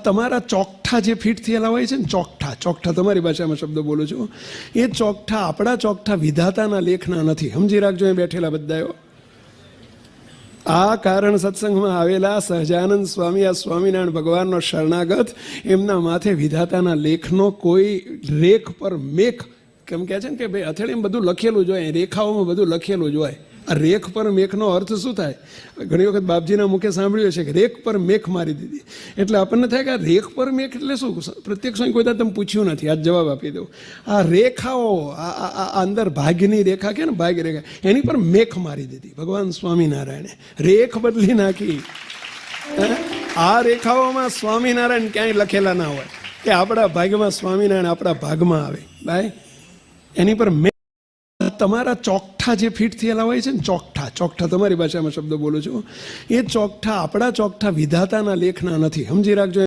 તમારા ચોકઠા જે ફિટ થયેલા હોય છે ને, ચોકઠા ચોકઠા તમારી ભાષામાં શબ્દ બોલું છું, એ ચોકઠા આપણા ચોકઠા વિધાતાના લેખના નથી. સમજી રાખજો એ બેઠેલા બધાઓ. આ કારણ સત્સંગમાં આવેલા સહજાનંદ સ્વામી, આ સ્વામિનારાયણ ભગવાનનો શરણાગત, એમના માથે વિધાતાના લેખનો કોઈ રેખ પર મેખ, કેમ કહે છે ને કે ભાઈ હથેળીમાં બધું લખેલું જ હોય, રેખાઓમાં બધું લખેલું જ હોય. આ રેખ પર મેખનો અર્થ શું થાય? ઘણી વખત બાપજીના મુખે સાંભળ્યું છે કે રેખ પર મેખ મારી દીધી. એટલે આપણને થાય કે આ રેખ પર મેખ એટલે શું? પ્રત્યક્ષ કોઈ તમે પૂછ્યું નથી, આજ જવાબ આપી દઉં. આ રેખાઓ, આ અંદર ભાગ્યની રેખા કે ને, ભાગ્ય રેખા, એની પર મેખ મારી દીધી ભગવાન સ્વામિનારાયણે. રેખ બદલી નાખી. આ રેખાઓમાં સ્વામિનારાયણ ક્યાંય લખેલા ના હોય કે આપણા ભાગ્યમાં સ્વામિનારાયણ આપણા ભાગમાં આવે. ભાઈ એની પર તમારા ચોકઠા જે ફિટ થયેલા હોય છે ને, ચોકઠા ચોકઠા તમારી ભાષામાં શબ્દ બોલું છું, એ ચોકઠા આપણા ચોકઠા વિધાતાના લેખના નથી. સમજી રાખજો.